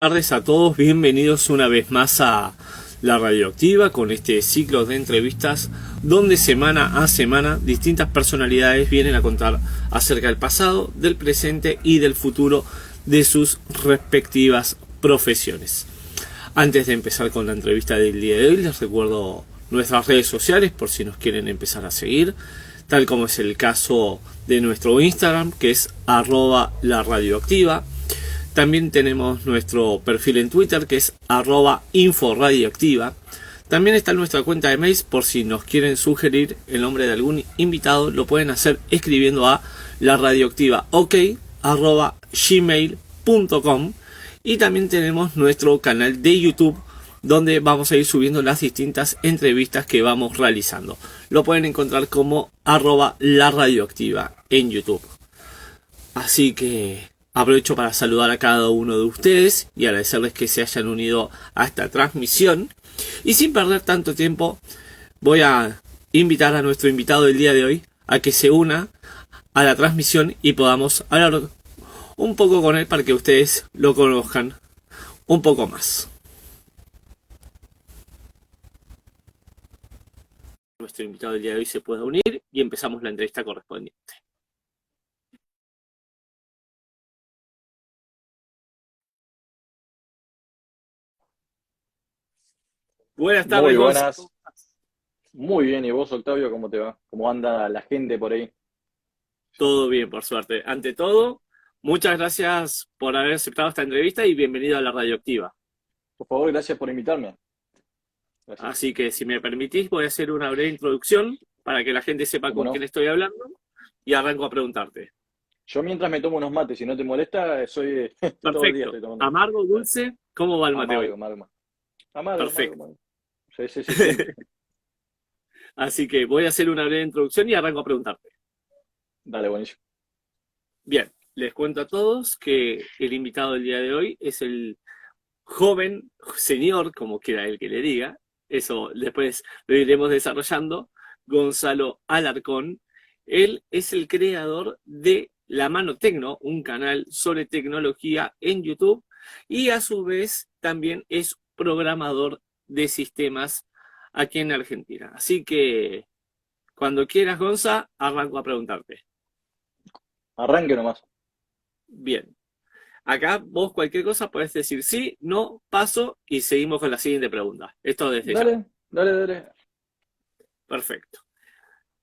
Tardes a todos, bienvenidos una vez más a La Radioactiva con este ciclo de entrevistas donde semana a semana distintas personalidades vienen a contar acerca del pasado, del presente y del futuro de sus respectivas profesiones. Antes de empezar con la entrevista del día de hoy, les recuerdo nuestras redes sociales por si nos quieren empezar a seguir, tal como es el caso de nuestro Instagram, que es @laradioactiva. También tenemos nuestro perfil en Twitter, que es @inforadioactiva. También está nuestra cuenta de mails, por si nos quieren sugerir el nombre de algún invitado, lo pueden hacer escribiendo a laradioactivaok@gmail.com. Y también tenemos nuestro canal de YouTube, donde vamos a ir subiendo las distintas entrevistas que vamos realizando. Lo pueden encontrar como @laradioactiva en YouTube. Así que aprovecho para saludar a cada uno de ustedes y agradecerles que se hayan unido a esta transmisión. Y sin perder tanto tiempo, voy a invitar a nuestro invitado del día de hoy a que se una a la transmisión y podamos hablar un poco con él para que ustedes lo conozcan un poco más. Nuestro invitado del día de hoy se puede unir y empezamos la entrevista correspondiente. Buenas tardes, Muy Gonzalo. buenas, muy bien. ¿Y vos, Octavio, cómo te va? ¿Cómo anda la gente por ahí? Todo bien, por suerte. Ante todo, muchas gracias por haber aceptado esta entrevista y bienvenido a la Radioactiva. Por favor, gracias por invitarme. Gracias. Así que, si me permitís, voy a hacer una breve introducción para que la gente sepa ¿Cómo con quién no? estoy hablando y arranco a preguntarte. Yo mientras me tomo unos mates, si no te molesta, soy todo el día Perfecto. estoy tomando. Amargo, dulce, ¿cómo va el mate Amargo, hoy? amargo. Amargo, amargo, Perfecto. amargo. Sí, sí, sí, siempre. Así que voy a hacer una breve introducción y arranco a preguntarte. Dale, buenísimo. Bien, les cuento a todos que el invitado del día de hoy es el joven, señor, como quiera él que le diga, eso después lo iremos desarrollando, Gonzalo Alarcón. Él es el creador de La Mano Tecno, un canal sobre tecnología en YouTube, y a su vez también es programador de sistemas aquí en Argentina. Así que cuando quieras, Gonza, arranco a preguntarte. Arranque nomás. Bien, acá vos cualquier cosa podés decir sí, no, paso y seguimos con la siguiente pregunta. Esto desde ya. Dale, dale, dale. Perfecto.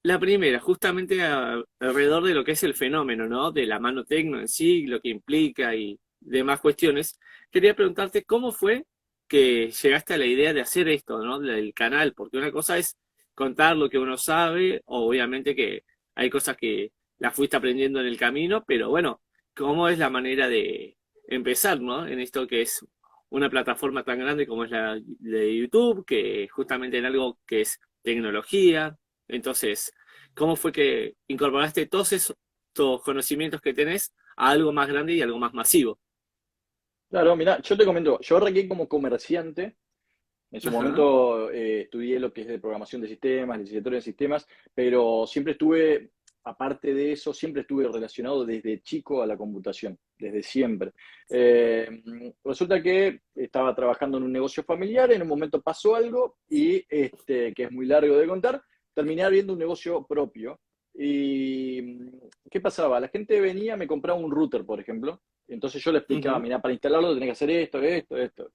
La primera, justamente alrededor de lo que es el fenómeno, ¿no? De la mano tecno en sí, lo que implica y demás cuestiones. Quería preguntarte cómo fue que llegaste a la idea de hacer esto, ¿no? Del canal, porque una cosa es contar lo que uno sabe, obviamente que hay cosas que las fuiste aprendiendo en el camino, pero bueno, ¿cómo es la manera de empezar, ¿no? En esto que es una plataforma tan grande como es la de YouTube, que justamente en algo que es tecnología. Entonces, ¿cómo fue que incorporaste todos esos conocimientos que tenés a algo más grande y algo más masivo? Claro, mira, yo te comento, yo arranqué como comerciante. En su Ajá. momento estudié lo que es de programación de sistemas, licenciatura en sistemas, pero siempre estuve, aparte de eso, siempre estuve relacionado desde chico a la computación, desde siempre. Resulta que estaba trabajando en un negocio familiar, en un momento pasó algo y, que es muy largo de contar, terminé abriendo un negocio propio. ¿Y qué pasaba? La gente venía, me compraba un router, por ejemplo, entonces yo le explicaba, Ujú. mira, para instalarlo tenés que hacer esto, esto, esto.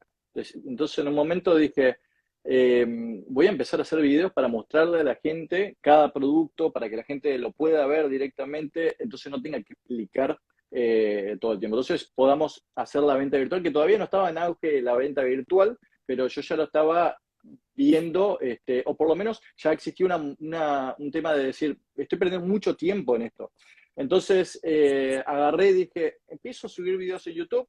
Entonces, en un momento dije, eh, voy a empezar a hacer videos para mostrarle a la gente cada producto, para que la gente lo pueda ver directamente, entonces no tenga que explicar todo el tiempo. Entonces podamos hacer la venta virtual, que todavía no estaba en auge la venta virtual, pero yo ya lo estaba viendo, o por lo menos ya existía un tema de decir, estoy perdiendo mucho tiempo en esto. Entonces agarré y dije, empiezo a subir videos en YouTube.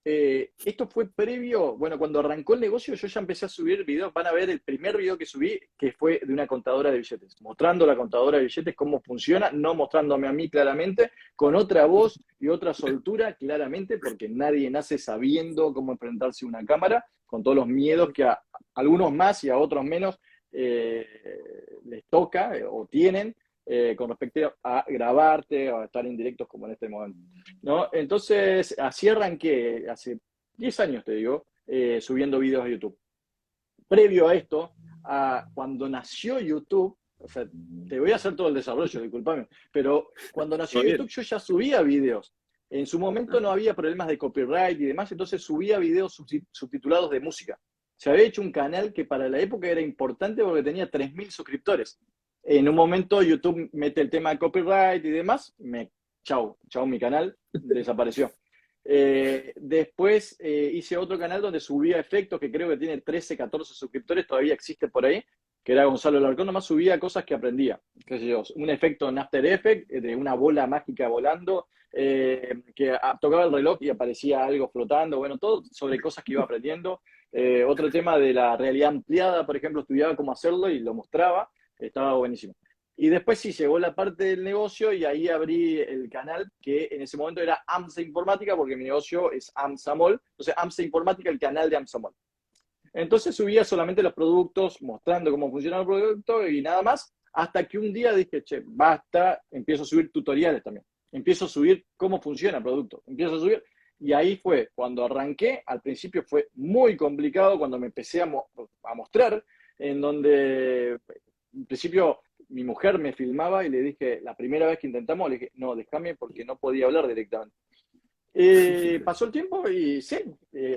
Esto fue previo, bueno, cuando arrancó el negocio yo ya empecé a subir videos, van a ver el primer video que subí, que fue de una contadora de billetes, mostrando la contadora de billetes, cómo funciona, no mostrándome a mí claramente, con otra voz y otra soltura claramente, porque nadie nace sabiendo cómo enfrentarse a una cámara, con todos los miedos que a algunos más y a otros menos les toca o tienen con respecto a grabarte o a estar en directos como en este momento. ¿No? Entonces, así arranqué hace 10 años te digo, subiendo videos a YouTube. Previo a esto, cuando nació YouTube, o sea, te voy a hacer todo el desarrollo, discúlpame, pero cuando nació Todo YouTube bien. yo ya subía videos. En su momento Ah, no había problemas de copyright y demás, entonces subía videos subtitulados de música. Se había hecho un canal que para la época era importante porque tenía 3.000 suscriptores. En un momento YouTube mete el tema de copyright y demás, chau, mi canal desapareció. Después hice otro canal donde subía efectos que creo que tiene 13, 14 suscriptores, todavía existe por ahí, que era Gonzalo Larcón, nomás subía cosas que aprendía. Qué sé yo, un efecto en After Effects de una bola mágica volando, que tocaba el reloj y aparecía algo flotando, bueno, todo sobre cosas que iba aprendiendo. Otro tema de la realidad ampliada, por ejemplo, estudiaba cómo hacerlo y lo mostraba, estaba buenísimo. Y después sí llegó la parte del negocio y ahí abrí el canal que en ese momento era AMSA Informática porque mi negocio es AMSAMOL. Entonces AMSA Informática, el canal de AMSAMOL. Entonces subía solamente los productos, mostrando cómo funciona el producto y nada más, hasta que un día dije, che, basta, empiezo a subir tutoriales también. Empiezo a subir cómo funciona el producto. Empiezo a subir. Y ahí fue, cuando arranqué, al principio fue muy complicado cuando me empecé a mostrar, en donde, en principio, mi mujer me filmaba y le dije, la primera vez que intentamos, le dije, no, déjame porque no podía hablar directamente. Pasó el tiempo y sí,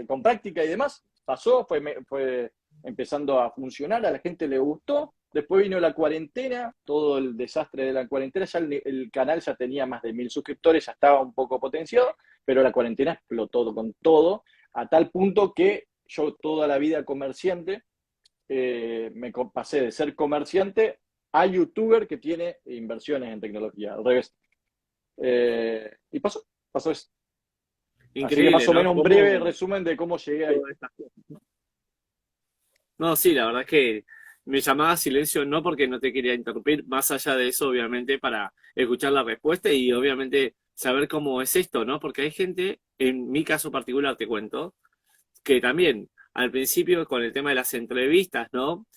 con práctica y demás, pasó, fue empezando a funcionar, a la gente le gustó. Después vino la cuarentena, todo el desastre de la cuarentena, ya el canal ya tenía más de 1.000 suscriptores, ya estaba un poco potenciado, pero la cuarentena explotó con todo, a tal punto que yo toda la vida comerciante, pasé de ser comerciante a youtuber que tiene inversiones en tecnología, al revés. Y pasó eso. Así que más increíble, o ¿no? menos un breve Cómo resumen de cómo llegué ahí. todas estas cosas. No, sí, la verdad es que me llamaba a silencio no porque no te quería interrumpir, más allá de eso, obviamente, para escuchar la respuesta y obviamente saber cómo es esto, ¿no? Porque hay gente, en mi caso particular te cuento, que también al principio con el tema de las entrevistas, ¿no?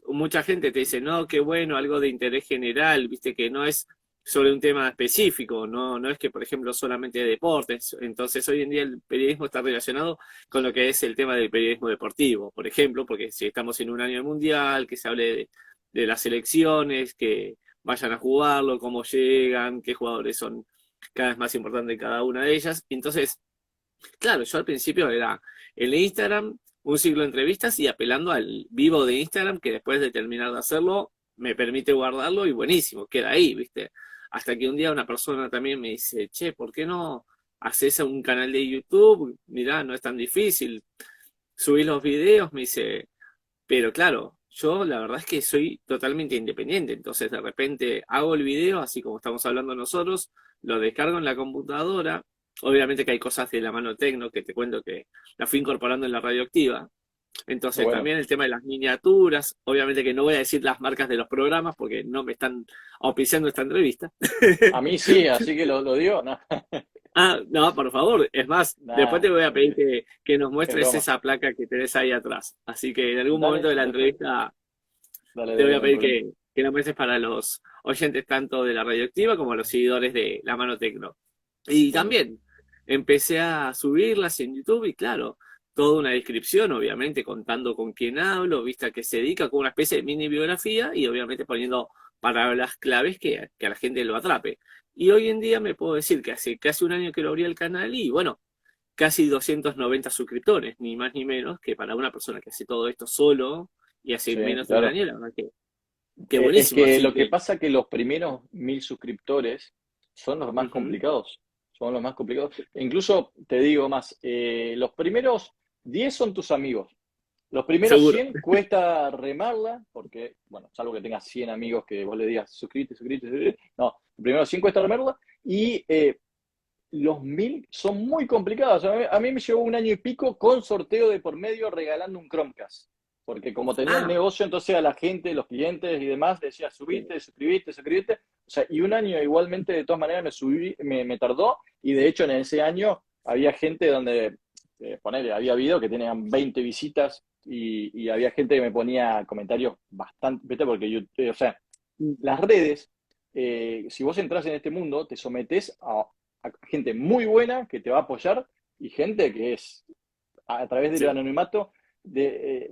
Mucha gente te dice, no, qué bueno, algo de interés general, viste que no es sobre un tema específico, no, no es que, por ejemplo, solamente de deportes. Entonces, hoy en día el periodismo está relacionado con lo que es el tema del periodismo deportivo, por ejemplo, porque si estamos en un año mundial, que se hable de las selecciones, que vayan a jugarlo, cómo llegan, qué jugadores son cada vez más importantes en cada una de ellas. Entonces, claro, yo al principio era el Instagram, un ciclo de entrevistas y apelando al vivo de Instagram, que después de terminar de hacerlo, me permite guardarlo y buenísimo, queda ahí, ¿viste? Hasta que un día una persona también me dice, che, ¿por qué no haces un canal de YouTube? Mirá, no es tan difícil. Subís los videos, me dice, pero claro, yo la verdad es que soy totalmente independiente, entonces de repente hago el video, así como estamos hablando nosotros, lo descargo en la computadora, obviamente que hay cosas de la mano tecno que te cuento que la fui incorporando en la radioactiva, entonces Bueno, también el tema de las miniaturas, obviamente que no voy a decir las marcas de los programas porque no me están auspiciando esta entrevista. a mí sí, así que lo digo, no, Ah, no, por favor, es más, después te nada, voy a pedir que nos es muestres broma. esa placa que tenés ahí atrás, así que en algún momento Dale, de la después, entrevista dale, te voy dale, a no hay pedir problema. que lo muestres para los oyentes tanto de la radioactiva como los seguidores de La Mano Tecno. Y Buenísimo. también empecé a subirlas en YouTube y claro, toda una descripción, obviamente contando con quién hablo, vista que se dedica con una especie de mini biografía y obviamente poniendo palabras claves que a la gente lo atrape. Y hoy en día me puedo decir que hace casi un año que lo abrí el canal y bueno, casi 290 suscriptores, ni más ni menos, que para una persona que hace todo esto solo y hace Sí, menos de un claro. año, la verdad que qué Es buenísimo, que así lo que que pasa es que los primeros 1.000 suscriptores son los más ujú, complicados. Son los más complicados. E incluso te digo más, los primeros 10 son tus amigos. Los primeros seguro. 100 cuesta remarla, porque, bueno, salvo que tengas 100 amigos que vos le digas suscríbete, suscríbete, suscríbete. No, los primeros 100 cuesta remarla. Y los 1.000 son muy complicados. A mí me llevó un año y pico con sorteo de por medio regalando un Chromecast. Porque como tenía el Ah, negocio, entonces a la gente, los clientes y demás, decía subiste, suscribiste, suscribiste. O sea, y un año igualmente de todas maneras me tardó. Y de hecho en ese año había gente donde, ponele, había video que tenían 20 visitas y había gente que me ponía comentarios bastante, ¿viste? Porque yo, o sea, las redes, si vos entras en este mundo, te sometes a gente muy buena que te va a apoyar y gente que es. a través del Sí. anonimato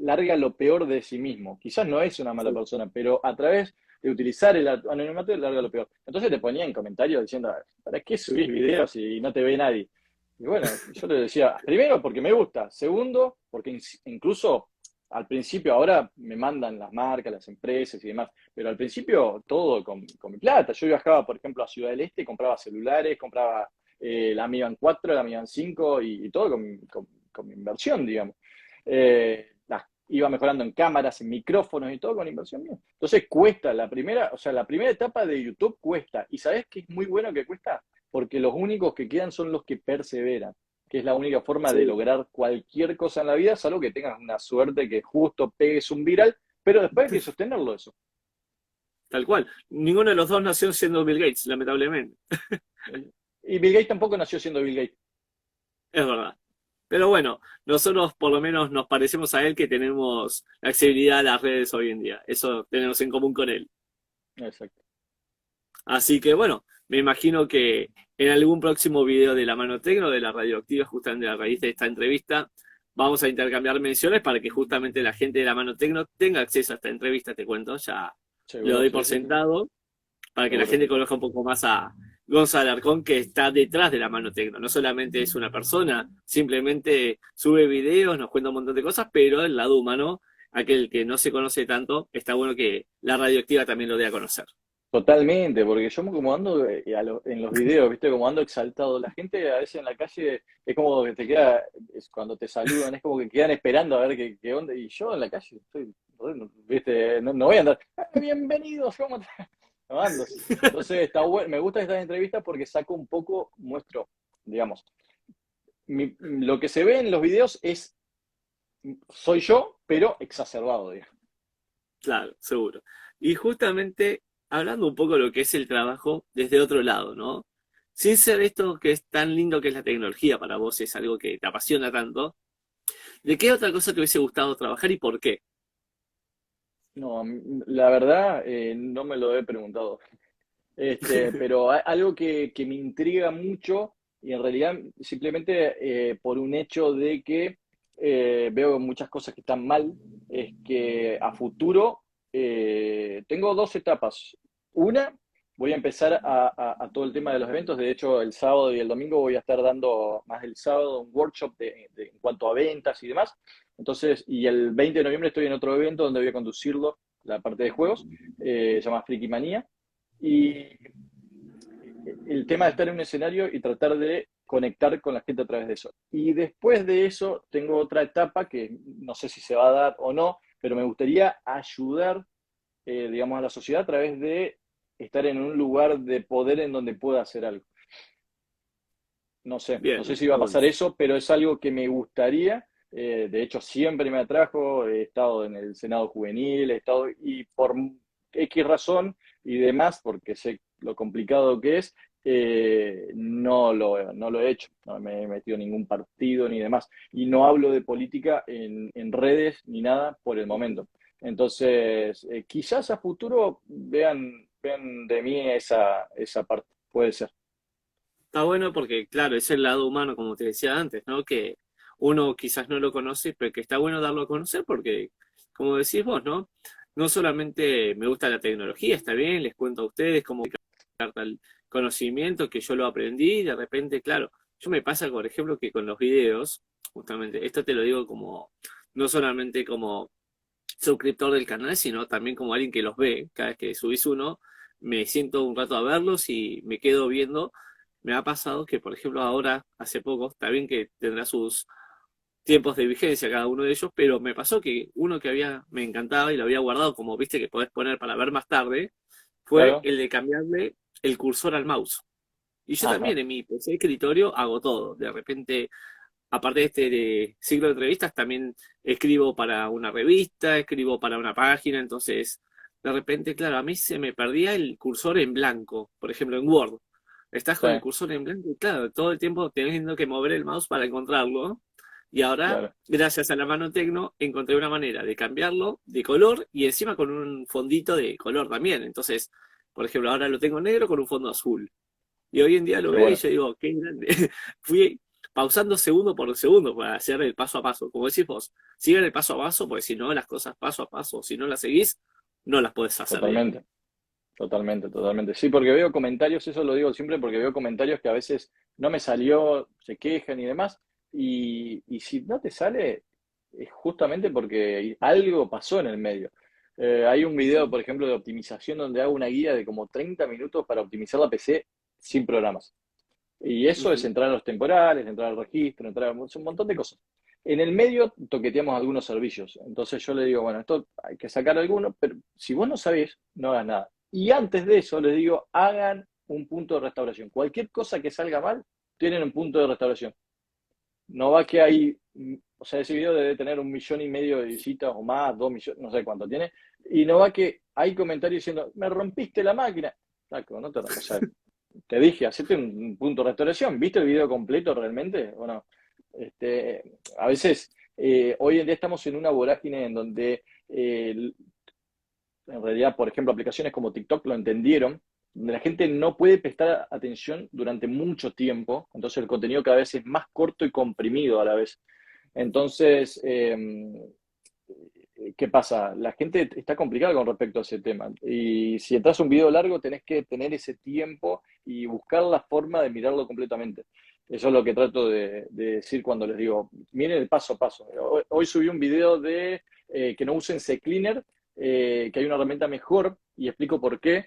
larga lo peor de sí mismo. Quizás no es una mala Sí. persona, pero a través de utilizar el anonimato larga lo peor. Entonces te ponía en comentarios diciendo, ¿para qué subís videos si no te ve nadie? Y bueno, yo le decía, primero porque me gusta, segundo porque incluso al principio ahora me mandan las marcas, las empresas y demás, pero al principio todo con mi plata. Yo viajaba, por ejemplo, a Ciudad del Este, compraba celulares, compraba la Mi Band 4, la Mi Band 5 y todo con mi inversión, digamos. Iba mejorando en cámaras, en micrófonos y todo con inversión mía. Entonces cuesta, la primera etapa de YouTube cuesta. ¿Y sabes qué es muy bueno que cuesta? Porque los únicos que quedan son los que perseveran, que es la única forma de Sí, lograr cualquier cosa en la vida, salvo que tengas una suerte que justo pegues un viral, pero después hay que sostenerlo eso. tal cual. Ninguno de los dos nació siendo Bill Gates, lamentablemente. Y Bill Gates tampoco nació siendo Bill Gates. Es verdad. Pero bueno, nosotros por lo menos nos parecemos a él que tenemos la accesibilidad a las redes hoy en día. Eso tenemos en común con él. Exacto. Así que bueno, me imagino que en algún próximo video de la Mano Tecno, de la Radioactiva, justamente a raíz de esta entrevista, vamos a intercambiar menciones para que justamente la gente de la Mano Tecno tenga acceso a esta entrevista, te cuento, ya lo Seguro, doy sí, por sí, sí. sentado, para que la Seguro. gente conozca un poco más a Gonzalo Alarcón, que está detrás de la Mano Tecno. No solamente es una persona, simplemente sube videos, nos cuenta un montón de cosas, pero el lado humano, aquel que no se conoce tanto, está bueno que la Radioactiva también lo dé a conocer. Totalmente, porque yo como ando en los videos, ¿viste? Como ando exaltado. La gente a veces en la calle es como que te queda, cuando te saludan, es como que quedan esperando a ver qué onda. Y yo en la calle estoy, ¿viste? No voy a andar, bienvenidos, ¿cómo te-?" No ando así. Entonces está bueno, me gusta esta entrevista porque saco un poco, muestro, digamos, lo que se ve en los videos soy yo, pero exacerbado, digamos. Claro, seguro. Y justamente hablando un poco de lo que es el trabajo desde otro lado, ¿no? Sin ser esto que es tan lindo que es la tecnología para vos, es algo que te apasiona tanto, ¿de qué otra cosa te hubiese gustado trabajar y por qué? No, la verdad, no me lo he preguntado. Pero algo que me intriga mucho, y en realidad simplemente por un hecho de que veo muchas cosas que están mal, es que a futuro tengo dos etapas. Una, voy a empezar a todo el tema de los eventos. De hecho, el sábado y el domingo voy a estar dando, más el sábado, un workshop en cuanto a ventas y demás. Entonces, y el 20 de noviembre estoy en otro evento donde voy a conducirlo, la parte de juegos, se llama Friki Manía. Y el tema de estar en un escenario y tratar de conectar con la gente a través de eso. Y después de eso tengo otra etapa que no sé si se va a dar o no, pero me gustaría ayudar, digamos, a la sociedad a través de estar en un lugar de poder en donde pueda hacer algo. No Bien, sé si está va a bueno. pasar eso, pero es algo que me gustaría. De hecho, siempre me atrajo. He estado en el Senado Juvenil, he estado, y por X razón y demás, porque sé lo complicado que es, no lo he hecho. No me he metido en ningún partido ni demás. Y no hablo de política en redes ni nada por el momento. Entonces, quizás a futuro vean de mí esa parte. Puede ser. Está bueno porque, claro, es el lado humano, como te decía antes, ¿no? Que uno quizás no lo conoce, pero que está bueno darlo a conocer porque, como decís vos, ¿no? No solamente me gusta la tecnología, está bien, les cuento a ustedes cómo aplicar tal conocimiento que yo lo aprendí y de repente, claro, yo me pasa, por ejemplo, que con los videos, justamente, esto te lo digo como, no solamente como suscriptor del canal, sino también como alguien que los ve. Cada vez que subís uno, me siento un rato a verlos y me quedo viendo. Me ha pasado que, por ejemplo, ahora, hace poco, está bien que tendrá sus tiempos de vigencia cada uno de ellos, pero me pasó que uno que me encantaba y lo había guardado como viste que podés poner para ver más tarde, fue Claro. el de cambiarle el cursor al mouse. Y yo también Ajá. en mi PC de escritorio hago todo. De repente aparte de este de ciclo de entrevistas, también escribo para una revista, escribo para una página, entonces de repente, claro, a mí se me perdía el cursor en blanco, por ejemplo, en Word. Estás Sí, con el cursor en blanco y claro, todo el tiempo teniendo que mover el mouse para encontrarlo. Y ahora, claro. gracias a la mano Tecno, encontré una manera de cambiarlo de color y encima con un fondito de color también. Entonces, por ejemplo, ahora lo tengo negro con un fondo azul. Y hoy en día lo Qué veo y bueno. yo digo, qué grande. Fui pausando segundo por segundo para hacer el paso a paso. Como decís vos, sigan el paso a paso, porque si no, las cosas paso a paso, si no las seguís, no las podés hacer bien. Totalmente. Totalmente, totalmente. Sí, porque veo comentarios, eso lo digo siempre porque veo comentarios que a veces no me salió, se quejan y demás, y si no te sale, es justamente porque algo pasó en el medio. Hay un video, por ejemplo, de optimización donde hago una guía de como 30 minutos para optimizar la PC sin programas. Y eso es Ujú. entrar a los temporales, entrar al registro, entrar a un montón de cosas. En el medio toqueteamos algunos servicios. Entonces yo le digo, bueno, esto hay que sacar algunos, pero si vos no sabés, no hagas nada. Y antes de eso les digo, hagan un punto de restauración. Cualquier cosa que salga mal, tienen un punto de restauración. No va que hay, o sea, ese video debe tener 1,5 millones de visitas o más, 2 millones, no sé cuánto tiene. Y no va que hay comentarios diciendo, me rompiste la máquina. Taco, no te, o sea, te dije, hacete un punto de restauración. ¿Viste el video completo realmente o no? A veces, hoy en día estamos en una vorágine en donde, en realidad, por ejemplo, aplicaciones como TikTok lo entendieron, donde la gente no puede prestar atención durante mucho tiempo, entonces el contenido cada vez es más corto y comprimido a la vez. Entonces, ¿qué pasa? La gente está complicada con respecto a ese tema. Y si entras a un video largo, tenés que tener ese tiempo y buscar la forma de mirarlo completamente. Eso es lo que trato de decir cuando les digo, miren el paso a paso. Hoy subí un video de que no usen CCleaner, que hay una herramienta mejor y explico por qué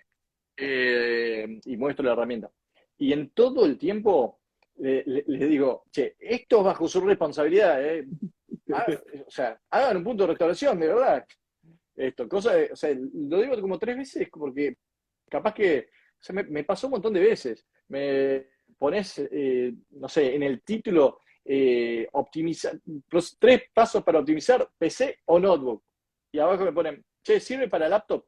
y muestro la herramienta. Y en todo el tiempo les digo, che, esto es bajo su responsabilidad, o sea, hagan un punto de restauración, de verdad. Esto, o sea, lo digo como 3 veces porque capaz que, o sea, me pasó un montón de veces. Me pones, no sé, en el título, optimizar, los 3 pasos para optimizar PC o notebook. Y abajo me ponen, che, ¿sirve para laptop?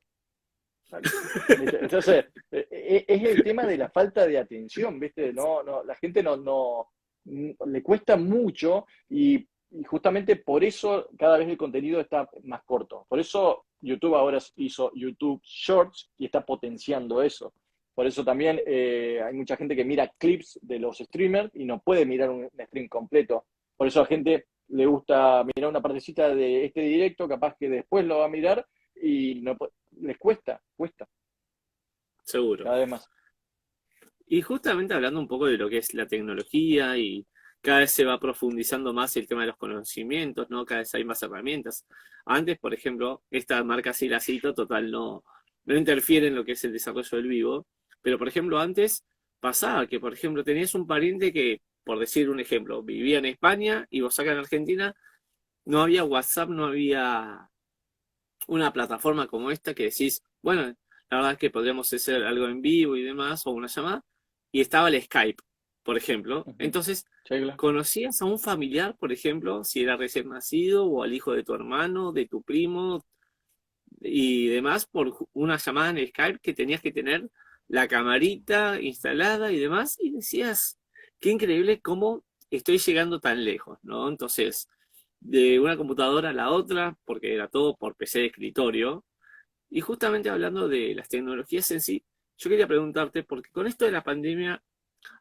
¿Viste? Entonces, es el tema de la falta de atención, ¿viste? No, no, la gente le cuesta mucho y justamente por eso cada vez el contenido está más corto. Por eso YouTube ahora hizo YouTube Shorts y está potenciando eso. Por eso también hay mucha gente que mira clips de los streamers y no puede mirar un stream completo. Por eso a la gente le gusta mirar una partecita de este directo, capaz que después lo va a mirar y no, les cuesta Seguro. cada vez más. Y justamente hablando un poco de lo que es la tecnología y cada vez se va profundizando más el tema de los conocimientos, ¿no? Cada vez hay más herramientas. Antes, por ejemplo, esta marca sí la cito, total, no interfiere en lo que es el desarrollo del vivo. Pero, por ejemplo, antes pasaba que, por ejemplo, tenías un pariente que, por decir un ejemplo, vivía en España y vos acá en Argentina, no había WhatsApp, no había una plataforma como esta que decís, bueno, la verdad es que podríamos hacer algo en vivo y demás, o una llamada, y estaba el Skype, por ejemplo. Ujú. Entonces, Sí, claro. ¿conocías a un familiar, por ejemplo, si era recién nacido, o al hijo de tu hermano, de tu primo, y demás, por una llamada en Skype que tenías que tener la camarita instalada y demás, y decías, qué increíble cómo estoy llegando tan lejos, ¿no? Entonces, de una computadora a la otra, porque era todo por PC de escritorio, y justamente hablando de las tecnologías en sí, yo quería preguntarte, porque con esto de la pandemia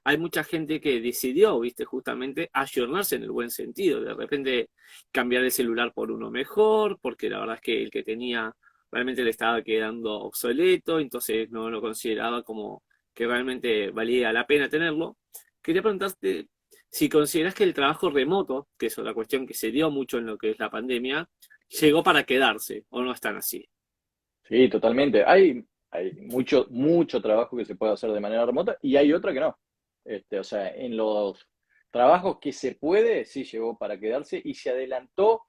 hay mucha gente que decidió, viste, justamente ayornarse en el buen sentido, de repente cambiar el celular por uno mejor, porque la verdad es que el que tenía realmente le estaba quedando obsoleto, entonces no lo consideraba como que realmente valía la pena tenerlo. Quería preguntarte si consideras que el trabajo remoto, que es otra cuestión que se dio mucho en lo que es la pandemia, llegó para quedarse o no están así. Sí, totalmente. Hay mucho, mucho trabajo que se puede hacer de manera remota y hay otra que no. O sea, en los trabajos que se puede, sí llegó para quedarse y se adelantó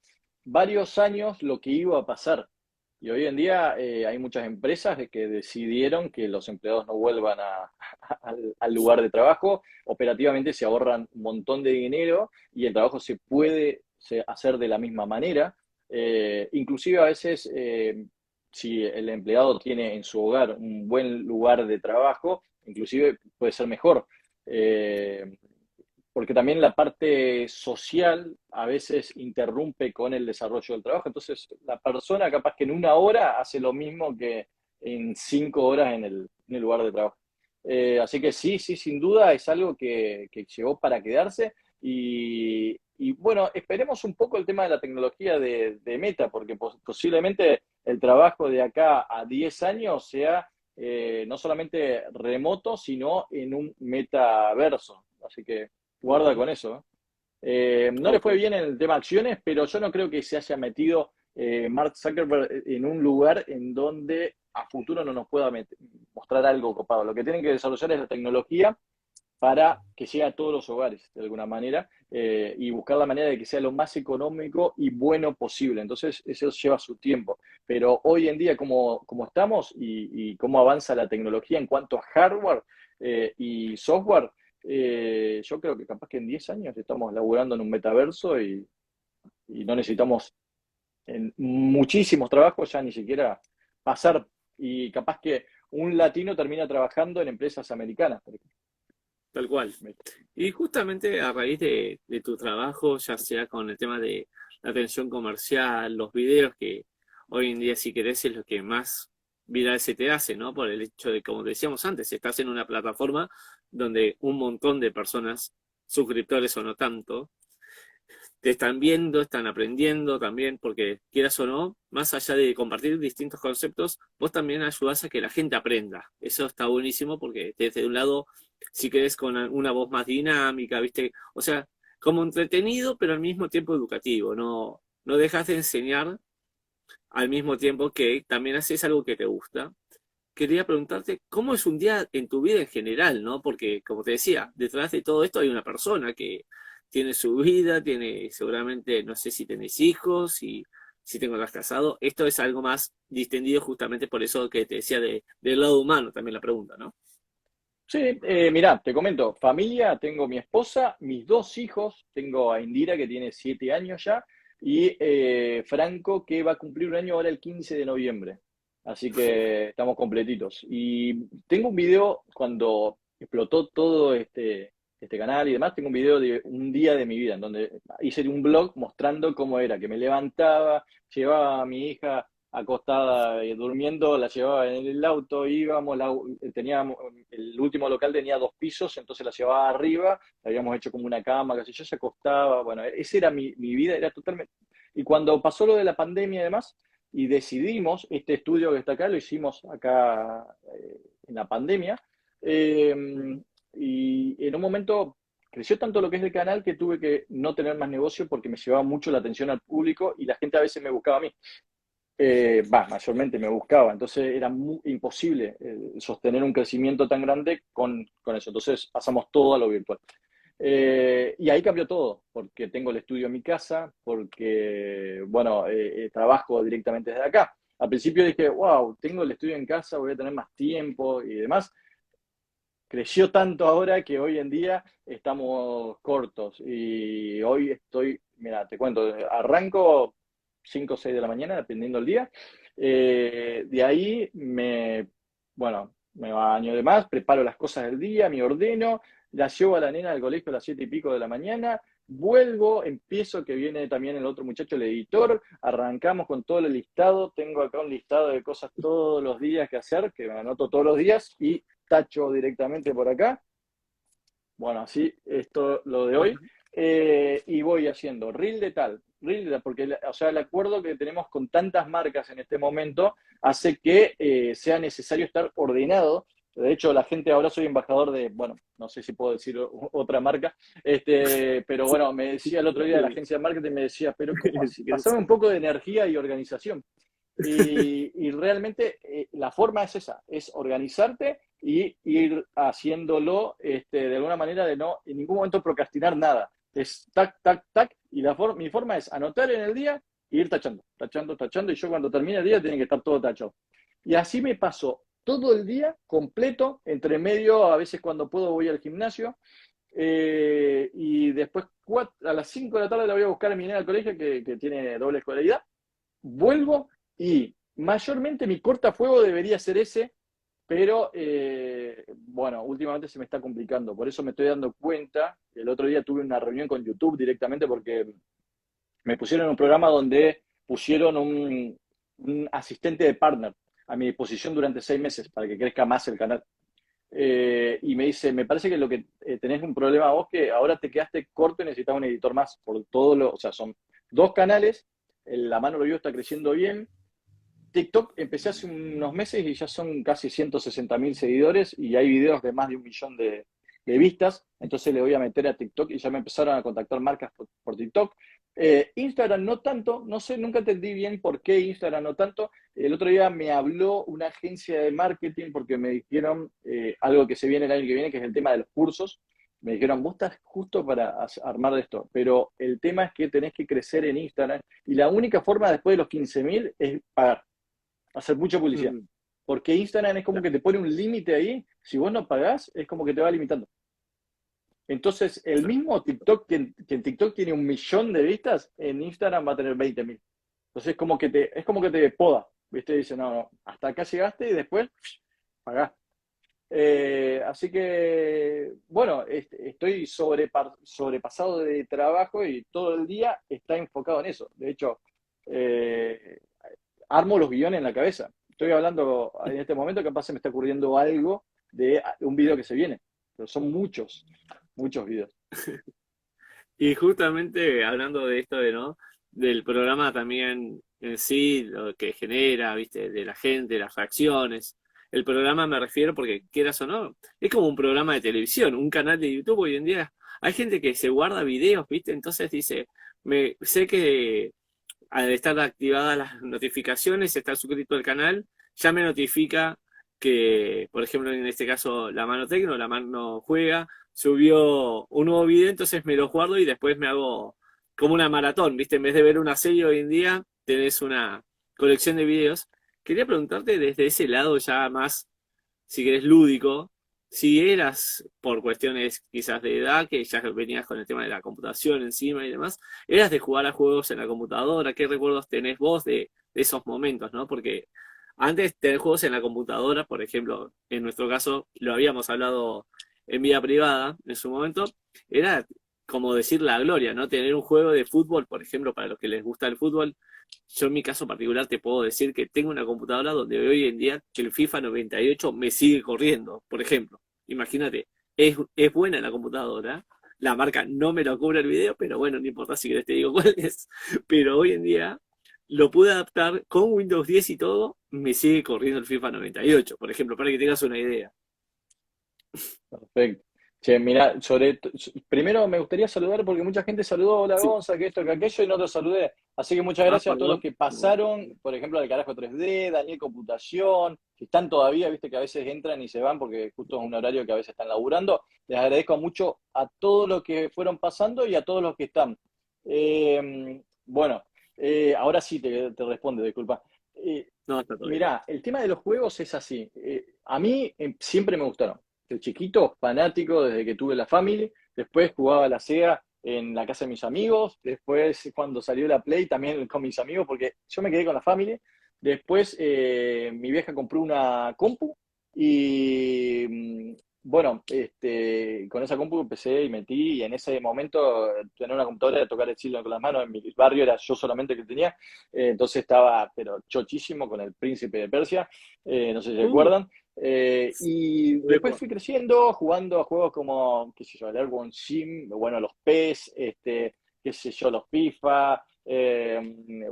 varios años lo que iba a pasar. Y hoy en día hay muchas empresas de que decidieron que los empleados no vuelvan al lugar de trabajo. Operativamente se ahorran un montón de dinero y el trabajo se puede hacer de la misma manera. Inclusive a veces si el empleado tiene en su hogar un buen lugar de trabajo, inclusive puede ser mejor. Eh, Porque también la parte social a veces interrumpe con el desarrollo del trabajo. Entonces, la persona capaz que en 1 hora hace lo mismo que en 5 horas en el lugar de trabajo. Así que sí, sí, sin duda es algo que llegó para quedarse. Y bueno, esperemos un poco el tema de la tecnología de Meta, porque posiblemente el trabajo de acá a 10 años sea no solamente remoto, sino en un metaverso. Así que guarda Ujú. con eso. No le Ok, fue bien en el tema acciones, pero yo no creo que se haya metido Mark Zuckerberg en un lugar en donde a futuro no nos pueda mostrar algo copado. Lo que tienen que desarrollar es la tecnología para que llegue a todos los hogares, de alguna manera, y buscar la manera de que sea lo más económico y bueno posible. Entonces, eso lleva su tiempo. Pero hoy en día, como estamos y cómo avanza la tecnología en cuanto a hardware y software, yo creo que capaz que en 10 años estamos laburando en un metaverso y no necesitamos en muchísimos trabajos ya ni siquiera pasar. Y capaz que un latino termina trabajando en empresas americanas, por ejemplo. tal cual. Y justamente a raíz de tu trabajo, ya sea con el tema de la atención comercial, los videos que hoy en día, si querés, es lo que más viral se te hace, ¿no? Por el hecho de, como decíamos antes, estás en una plataforma donde un montón de personas, suscriptores o no tanto, te están viendo, están aprendiendo también, porque quieras o no, más allá de compartir distintos conceptos, vos también ayudás a que la gente aprenda. Eso está buenísimo porque desde un lado, si querés con una voz más dinámica, ¿viste? O sea, como entretenido, pero al mismo tiempo educativo. No, no dejas de enseñar al mismo tiempo que también haces algo que te gusta. Quería preguntarte, ¿cómo es un día en tu vida en general, ¿no? Porque, como te decía, detrás de todo esto hay una persona que tiene su vida, tiene seguramente, no sé si tenés hijos, si te encontrás casado. Esto es algo más distendido justamente por eso que te decía del lado humano, también la pregunta, ¿no? Sí, mirá, te comento, familia, tengo mi esposa, mis dos hijos, tengo a Indira que tiene 7 años ya, y Franco que va a cumplir un año ahora el 15 de noviembre. Así que estamos completitos. Y tengo un video cuando explotó todo este canal y demás, tengo un video de un día de mi vida, en donde hice un blog mostrando cómo era, que me levantaba, llevaba a mi hija acostada durmiendo, la llevaba en el auto, íbamos, teníamos, el último local tenía 2 pisos, entonces la llevaba arriba, la habíamos hecho como una cama, casi yo, se acostaba, bueno, esa era mi vida, era totalmente... Y cuando pasó lo de la pandemia y demás, y decidimos, este estudio que está acá, lo hicimos acá en la pandemia, eh, y en un momento creció tanto lo que es el canal que tuve que no tener más negocio porque me llevaba mucho la atención al público y la gente a veces me buscaba a mí. Mayormente me buscaba, entonces era imposible sostener un crecimiento tan grande con eso. Entonces pasamos todo a lo virtual. Y ahí cambió todo, porque tengo el estudio en mi casa, porque, bueno, trabajo directamente desde acá. Al principio dije, wow, tengo el estudio en casa, voy a tener más tiempo y demás. Creció tanto ahora que hoy en día estamos cortos y hoy estoy, mira, te cuento, arranco 5 o 6 de la mañana, dependiendo del día. De ahí bueno, me baño de más, preparo las cosas del día, me ordeno, la llevo a la nena al colegio a las 7 y pico de la mañana, vuelvo, empiezo, que viene también el otro muchacho, el editor, arrancamos con todo el listado, tengo acá un listado de cosas todos los días que hacer, que me anoto todos los días y tacho directamente por acá. Bueno, así, esto lo de hoy. Ujú. Y voy haciendo reel de tal, porque o sea, el acuerdo que tenemos con tantas marcas en este momento hace que sea necesario estar ordenado. De hecho, la gente, ahora soy embajador de, bueno, no sé si puedo decir otra marca, pero Sí, bueno, me decía el otro día de la agencia de marketing, me decía, pero ¿cómo así? si querés. Pasame un poco de energía y organización. Y realmente la forma es esa, es organizarte y ir haciéndolo de alguna manera de no en ningún momento procrastinar nada. Es tac, tac, tac, y mi forma es anotar en el día e ir tachando, tachando, tachando, y yo cuando termine el día tiene que estar todo tachado. Y así me paso todo el día completo, entre medio, a veces cuando puedo voy al gimnasio, y después a las 5 de la tarde la voy a buscar a mi nena al colegio que tiene doble escolaridad, vuelvo y mayormente mi cortafuego debería ser ese, pero bueno, últimamente se me está complicando, por eso me estoy dando cuenta. El otro día tuve una reunión con YouTube directamente porque me pusieron un programa donde pusieron un asistente de partner a mi disposición durante 6 meses para que crezca más el canal. Y me dice, me parece que lo que tenés un problema vos, que ahora te quedaste corto y necesitas un editor más, por todo o sea, son dos canales, la mano review está creciendo bien. TikTok empecé hace unos meses y ya son casi 160.000 seguidores y hay videos de más de 1 millón de vistas. Entonces le voy a meter a TikTok y ya me empezaron a contactar marcas por TikTok. Instagram no tanto, no sé, nunca entendí bien por qué Instagram no tanto. El otro día me habló una agencia de marketing porque me dijeron algo que se viene el año que viene, que es el tema de los cursos. Me dijeron, vos estás justo para armar de esto, pero el tema es que tenés que crecer en Instagram y la única forma después de los 15.000 es pagar, hacer mucha publicidad. Mm, Porque Instagram es como ya, que te pone un límite ahí, si vos no pagás, es como que te va limitando. Entonces, el ya. mismo TikTok, que en TikTok tiene 1 millón de vistas, en Instagram va a tener 20.000. Entonces, es como que te poda, ¿viste? Dice, no, no, hasta acá llegaste y después pagás. Así que, bueno, estoy sobrepasado de trabajo y todo el día está enfocado en eso. De hecho, eh, armo los guiones en la cabeza. Estoy hablando en este momento, capaz se me está ocurriendo algo de un video que se viene, pero son muchos, muchos videos. Y justamente hablando de esto ¿no? Del programa también en sí, lo que genera, viste, de la gente, las reacciones. El programa me refiero porque, quieras o no, es como un programa de televisión, un canal de YouTube hoy en día. Hay gente que se guarda videos, viste, entonces dice, sé que al estar activadas las notificaciones, estar suscrito al canal, ya me notifica que, por ejemplo, en este caso, la mano tecno, la mano juega, subió un nuevo video, entonces me lo guardo y después me hago como una maratón, ¿viste? En vez de ver una serie hoy en día, tenés una colección de videos. Quería preguntarte desde ese lado ya más, si querés, lúdico, si eras por cuestiones quizás de edad, que ya venías con el tema de la computación encima y demás, eras de jugar a juegos en la computadora, ¿qué recuerdos tenés vos de esos momentos, ¿no? Porque antes tener juegos en la computadora, por ejemplo, en nuestro caso, lo habíamos hablado en vida privada en su momento, era como decir la gloria, ¿no? Tener un juego de fútbol, por ejemplo, para los que les gusta el fútbol, yo en mi caso particular te puedo decir que tengo una computadora donde hoy en día que el FIFA 98 me sigue corriendo, por ejemplo. Imagínate, es buena la computadora, la marca no me lo cubre el video, pero bueno, no importa si querés te digo cuál es. Pero hoy en día lo pude adaptar con Windows 10 y todo, me sigue corriendo el FIFA 98, por ejemplo, para que tengas una idea. Perfecto. Che, mira, primero me gustaría saludar porque mucha gente saludó, hola Sí. Gonza, que esto, que aquello, y no te saludé. Así que muchas Ah, gracias a todos los perdón. que pasaron, por ejemplo, al Carajo 3D, Daniel Computación, que están todavía, viste que a veces entran y se van porque justo es un horario que a veces están laburando. Les agradezco mucho a todos los que fueron pasando y a todos los que están. Bueno, ahora sí te respondo, disculpa. No, está todo bien. Mirá, el tema de los juegos es así. A mí siempre me gustaron. De chiquito, fanático desde que tuve la Family. Después jugaba a la Sega en la casa de mis amigos. Después, cuando salió la Play, también con mis amigos, porque yo me quedé con la Family. Después, mi vieja compró una compu y bueno, con esa compu empecé y metí. Y en ese momento, tener una computadora de tocar el cielo con las manos en mi barrio era yo solamente el que tenía. Entonces estaba, pero chochísimo con el Príncipe de Persia, no sé si se Uh, acuerdan. Y después Recuerdo. fui creciendo, jugando a juegos como, qué sé yo, el Airborne Sim, bueno, los PES, qué sé yo, los FIFA,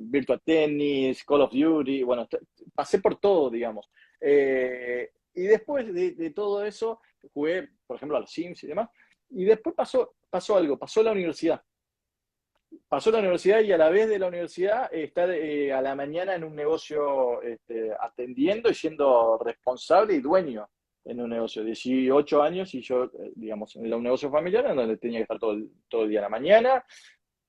Virtua Tennis, Call of Duty, bueno, pasé por todo, digamos. Y después de todo eso, jugué, por ejemplo, a los Sims y demás. Y después pasó algo, pasó la universidad y a la vez de la universidad estar a la mañana en un negocio atendiendo y siendo responsable y dueño en un negocio. 18 años y yo, digamos, en un negocio familiar en donde tenía que estar todo el día a la mañana.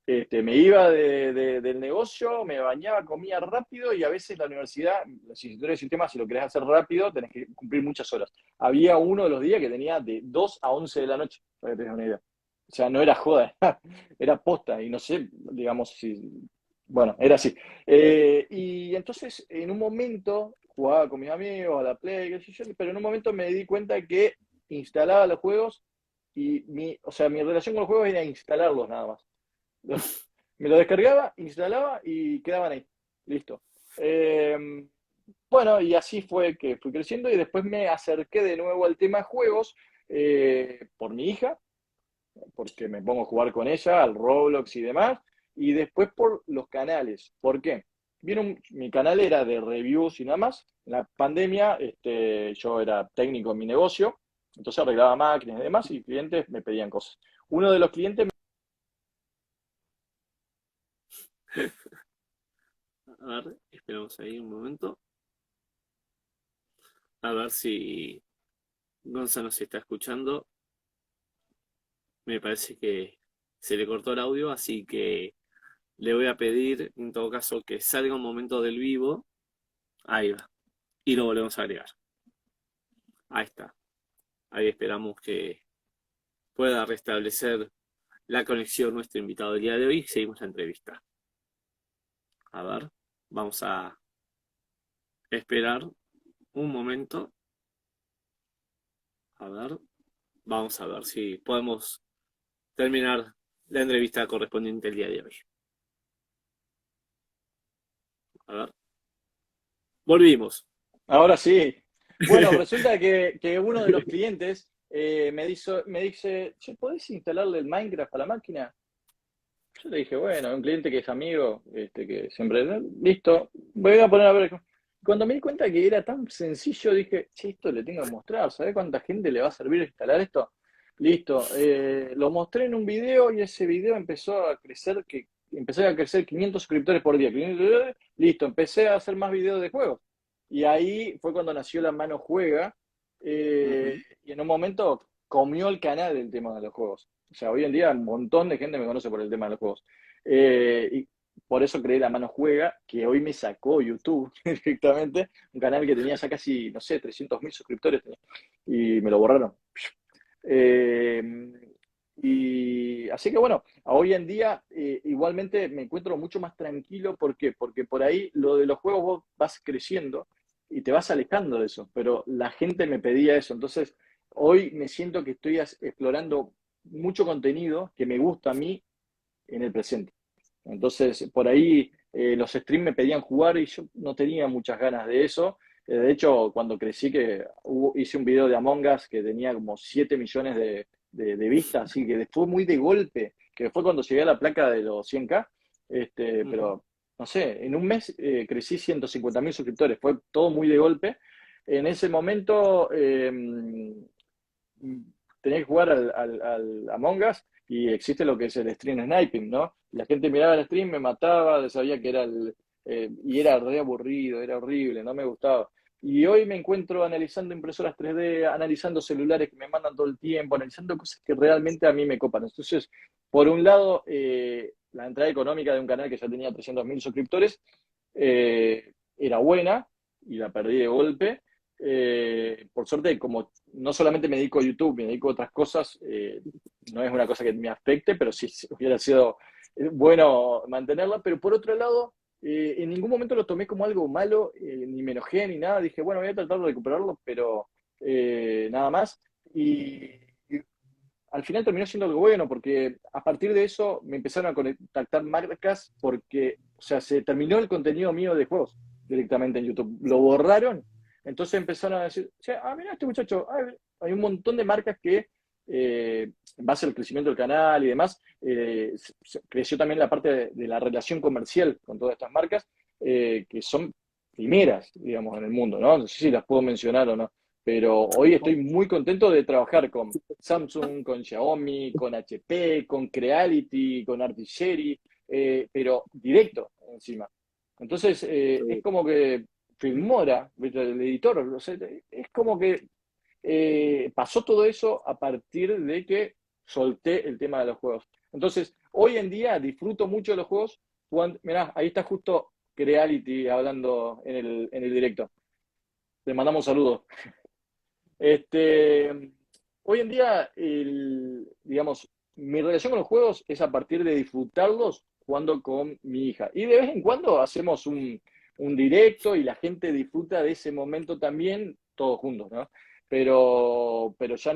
Me iba del negocio, me bañaba, comía rápido y a veces la universidad, los ingenieros de sistemas, si lo querés hacer rápido, tenés que cumplir muchas horas. Había uno de los días que tenía de 2 a 11 de la noche, para que tengas una idea. O sea, no era joda, era posta y no sé, digamos, si... Bueno, era así. Y entonces, en un momento, jugaba con mis amigos a la Play, qué sé yo, pero en un momento me di cuenta que instalaba los juegos y o sea, mi relación con los juegos era instalarlos nada más. Me lo descargaba, instalaba y quedaban ahí. Listo. bueno, y así fue que fui creciendo y después me acerqué de nuevo al tema de juegos por mi hija, porque me pongo a jugar con ella, al Roblox y demás, y después por los canales. ¿Por qué? Mi canal era de reviews y nada más. En la pandemia yo era técnico en mi negocio, entonces arreglaba máquinas y demás, y clientes me pedían cosas. Uno de los clientes, A ver, esperamos ahí un momento. A ver si Gonzalo nos está escuchando. Me parece que se le cortó el audio, así que le voy a pedir, en todo caso, que salga un momento del vivo. Ahí va. Y lo volvemos a agregar. Ahí está. Ahí esperamos que pueda restablecer la conexión nuestro invitado del día de hoy y seguimos la entrevista. A ver, vamos a esperar un momento. A ver, vamos a ver si podemos terminar la entrevista correspondiente el día de hoy. A ver, volvimos. ahora sí. Bueno, resulta que uno de los clientes me dice, che, ¿podés instalarle el Minecraft a la máquina? Yo le dije, bueno, un cliente que es amigo, que siempre, listo, voy a poner a ver. Cuando me di cuenta que era tan sencillo, dije, che, esto le tengo que mostrar, ¿sabés cuánta gente le va a servir instalar esto? Listo, lo mostré en un video y ese video empezó a crecer, empecé a crecer 500 suscriptores por día. 500 suscriptores, listo, empecé a hacer más videos de juegos. Y ahí fue cuando nació La Mano Juega, Ujú. y en un momento comió el canal del tema de los juegos. O sea, hoy en día un montón de gente me conoce por el tema de los juegos. Y por eso creé La Mano Juega, que hoy me sacó YouTube directamente, un canal que tenía ya casi, no sé, 300.000 suscriptores tenía, y me lo borraron. Eh, y así que bueno, hoy en día igualmente me encuentro mucho más tranquilo. ¿Por qué? Porque por ahí lo de los juegos vos vas creciendo y te vas alejando de eso, pero la gente me pedía eso. Entonces, hoy me siento que estoy explorando mucho contenido que me gusta a mí en el presente. Entonces, por ahí los streams me pedían jugar y yo no tenía muchas ganas de eso. De hecho, cuando crecí, hice un video de Among Us que tenía como 7 millones de vistas, así que fue muy de golpe, que fue cuando llegué a la placa de los 100K, Ujú. pero no sé, en un mes crecí 150.000 suscriptores, fue todo muy de golpe. En ese momento tenía que jugar al Among Us y existe lo que es el stream sniping, ¿no? La gente miraba el stream, me mataba, sabía que era y era re aburrido, era horrible, no me gustaba. Y hoy me encuentro analizando impresoras 3D, analizando celulares que me mandan todo el tiempo, analizando cosas que realmente a mí me copan. Entonces, por un lado, la entrada económica de un canal que ya tenía 300.000 suscriptores era buena y la perdí de golpe. Por suerte, como no solamente me dedico a YouTube, me dedico a otras cosas, no es una cosa que me afecte, pero sí hubiera sido bueno mantenerla. Pero por otro lado, en ningún momento lo tomé como algo malo, ni me enojé ni nada. Dije, bueno, voy a tratar de recuperarlo, pero nada más. Y al final terminó siendo algo bueno, porque a partir de eso me empezaron a contactar marcas, porque, o sea, se terminó el contenido mío de juegos directamente en YouTube. Lo borraron, entonces empezaron a decir, che, mira este muchacho, hay un montón de marcas que, en base al crecimiento del canal y demás, creció también la parte de la relación comercial con todas estas marcas, que son primeras, digamos, en el mundo, ¿no? No sé si las puedo mencionar o no, pero hoy estoy muy contento de trabajar con Samsung, con Xiaomi, con HP, con Creality, con Artigeri, pero directo encima. Entonces, es como que Filmora, ¿viste? El editor, o sea, es como que pasó todo eso a partir de que solté el tema de los juegos. Entonces, hoy en día disfruto mucho de los juegos. Mirá, ahí está justo Creality hablando en el directo. Le mandamos saludos. Este, hoy en día, digamos, mi relación con los juegos es a partir de disfrutarlos jugando con mi hija. Y de vez en cuando hacemos un directo y la gente disfruta de ese momento también, todos juntos, ¿no? Pero ya